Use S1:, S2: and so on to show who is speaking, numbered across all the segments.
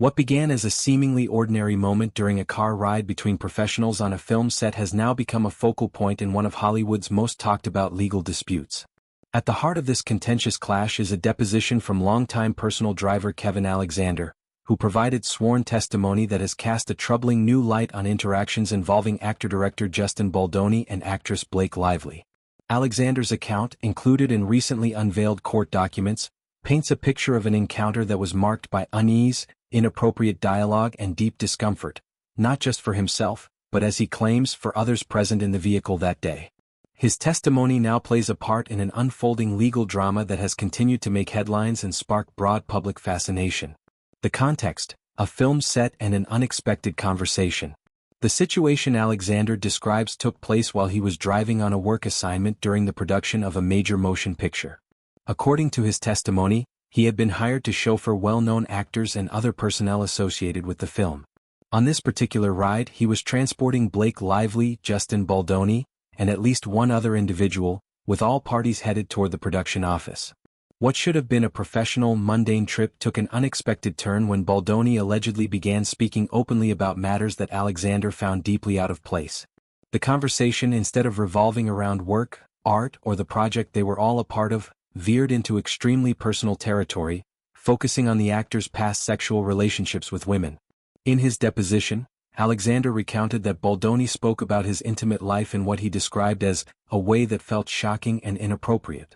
S1: What began as a seemingly ordinary moment during a car ride between professionals on a film set has now become a focal point in one of Hollywood's most talked-about legal disputes. At the heart of this contentious clash is a deposition from longtime personal driver Kevin Alexander, who provided sworn testimony that has cast a troubling new light on interactions involving actor-director Justin Baldoni and actress Blake Lively. Alexander's account, included in recently unveiled court documents, paints a picture of an encounter that was marked by unease, inappropriate dialogue and deep discomfort, not just for himself, but as he claims, for others present in the vehicle that day. His testimony now plays a part in an unfolding legal drama that has continued to make headlines and spark broad public fascination. The context: a film set and an unexpected conversation. The situation Alexander describes took place while he was driving on a work assignment during the production of a major motion picture. According to his testimony, he had been hired to chauffeur well-known actors and other personnel associated with the film. On this particular ride, he was transporting Blake Lively, Justin Baldoni, and at least one other individual, with all parties headed toward the production office. What should have been a professional, mundane trip took an unexpected turn when Baldoni allegedly began speaking openly about matters that Alexander found deeply out of place. The conversation, instead of revolving around work, art, or the project they were all a part of, veered into extremely personal territory, focusing on the actor's past sexual relationships with women. In his deposition, Alexander recounted that Baldoni spoke about his intimate life in what he described as a way that felt shocking and inappropriate.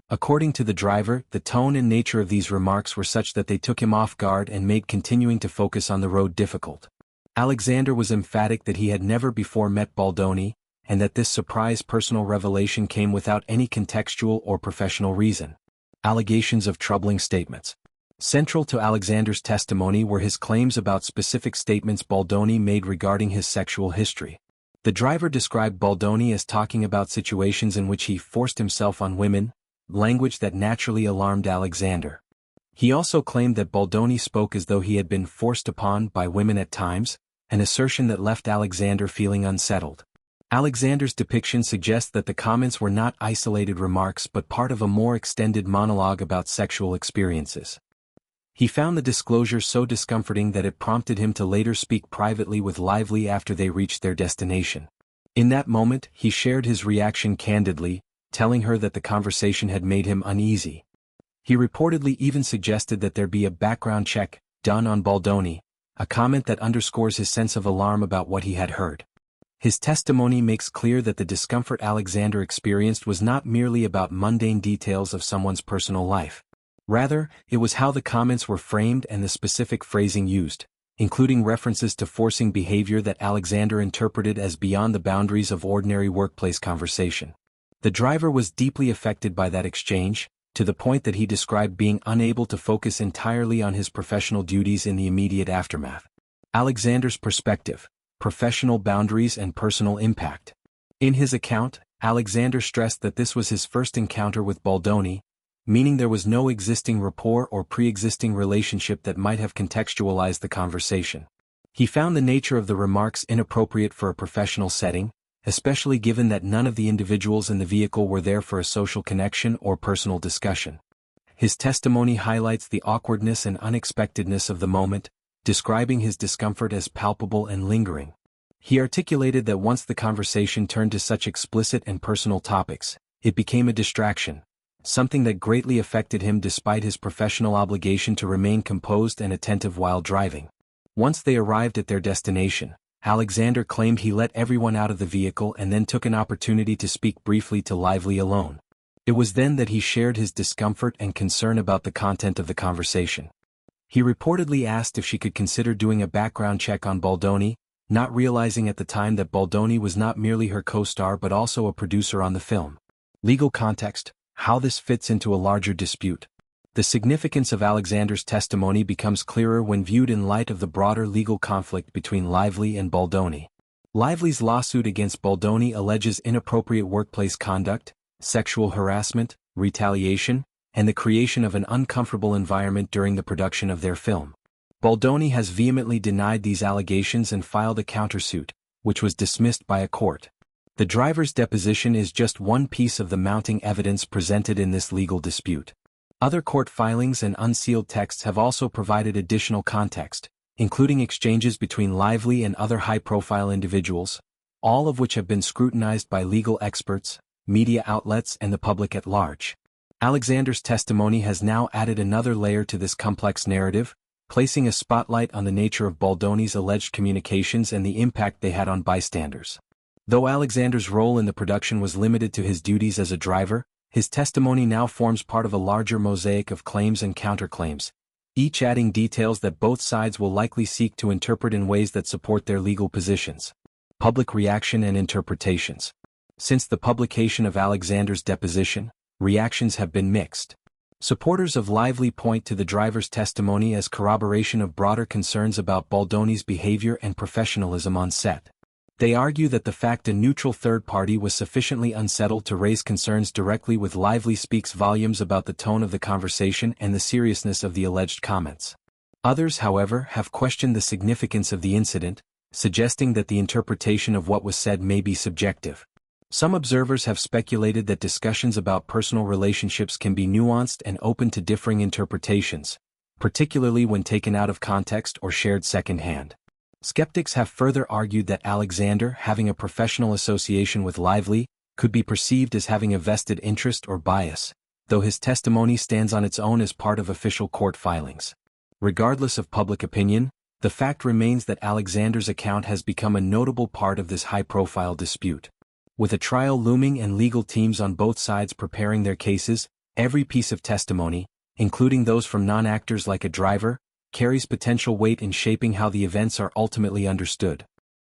S1: According to the driver, the tone and nature of these remarks were such that they took him off guard and made continuing to focus on the road difficult. Alexander was emphatic that he had never before met Baldoni, and that this surprise personal revelation came without any contextual or professional reason. Allegations of troubling statements. Central to Alexander's testimony were his claims about specific statements Baldoni made regarding his sexual history. The driver described Baldoni as talking about situations in which he forced himself on women, language that naturally alarmed Alexander. He also claimed that Baldoni spoke as though he had been forced upon by women at times, an assertion that left Alexander feeling unsettled. Alexander's depiction suggests that the comments were not isolated remarks but part of a more extended monologue about sexual experiences. He found the disclosure so discomforting that it prompted him to later speak privately with Lively after they reached their destination. In that moment, he shared his reaction candidly, telling her that the conversation had made him uneasy. He reportedly even suggested that there be a background check done on Baldoni, a comment that underscores his sense of alarm about what he had heard. His testimony makes clear that the discomfort Alexander experienced was not merely about mundane details of someone's personal life. Rather, it was how the comments were framed and the specific phrasing used, including references to forcing behavior that Alexander interpreted as beyond the boundaries of ordinary workplace conversation. The driver was deeply affected by that exchange, to the point that he described being unable to focus entirely on his professional duties in the immediate aftermath. Alexander's perspective: professional boundaries and personal impact. In his account, Alexander stressed that this was his first encounter with Baldoni, meaning there was no existing rapport or pre-existing relationship that might have contextualized the conversation. He found the nature of the remarks inappropriate for a professional setting, especially given that none of the individuals in the vehicle were there for a social connection or personal discussion. His testimony highlights the awkwardness and unexpectedness of the moment, describing his discomfort as palpable and lingering. He articulated that once the conversation turned to such explicit and personal topics, it became a distraction, something that greatly affected him despite his professional obligation to remain composed and attentive while driving. Once they arrived at their destination, Alexander claimed he let everyone out of the vehicle and then took an opportunity to speak briefly to Lively alone. It was then that he shared his discomfort and concern about the content of the conversation. He reportedly asked if she could consider doing a background check on Baldoni, not realizing at the time that Baldoni was not merely her co-star but also a producer on the film. Legal context: how this fits into a larger dispute. The significance of Alexander's testimony becomes clearer when viewed in light of the broader legal conflict between Lively and Baldoni. Lively's lawsuit against Baldoni alleges inappropriate workplace conduct, sexual harassment, retaliation, and the creation of an uncomfortable environment during the production of their film. Baldoni has vehemently denied these allegations and filed a countersuit, which was dismissed by a court. The driver's deposition is just one piece of the mounting evidence presented in this legal dispute. Other court filings and unsealed texts have also provided additional context, including exchanges between Lively and other high-profile individuals, all of which have been scrutinized by legal experts, media outlets and the public at large. Alexander's testimony has now added another layer to this complex narrative, placing a spotlight on the nature of Baldoni's alleged communications and the impact they had on bystanders. Though Alexander's role in the production was limited to his duties as a driver, his testimony now forms part of a larger mosaic of claims and counterclaims, each adding details that both sides will likely seek to interpret in ways that support their legal positions. Public reaction and interpretations. Since the publication of Alexander's deposition, reactions have been mixed. Supporters of Lively point to the driver's testimony as corroboration of broader concerns about Baldoni's behavior and professionalism on set. They argue that the fact a neutral third party was sufficiently unsettled to raise concerns directly with Lively speaks volumes about the tone of the conversation and the seriousness of the alleged comments. Others, however, have questioned the significance of the incident, suggesting that the interpretation of what was said may be subjective. Some observers have speculated that discussions about personal relationships can be nuanced and open to differing interpretations, particularly when taken out of context or shared secondhand. Skeptics have further argued that Alexander, having a professional association with Lively, could be perceived as having a vested interest or bias, though his testimony stands on its own as part of official court filings. Regardless of public opinion, the fact remains that Alexander's account has become a notable part of this high-profile dispute. With a trial looming and legal teams on both sides preparing their cases, every piece of testimony, including those from non-actors like a driver, carries potential weight in shaping how the events are ultimately understood.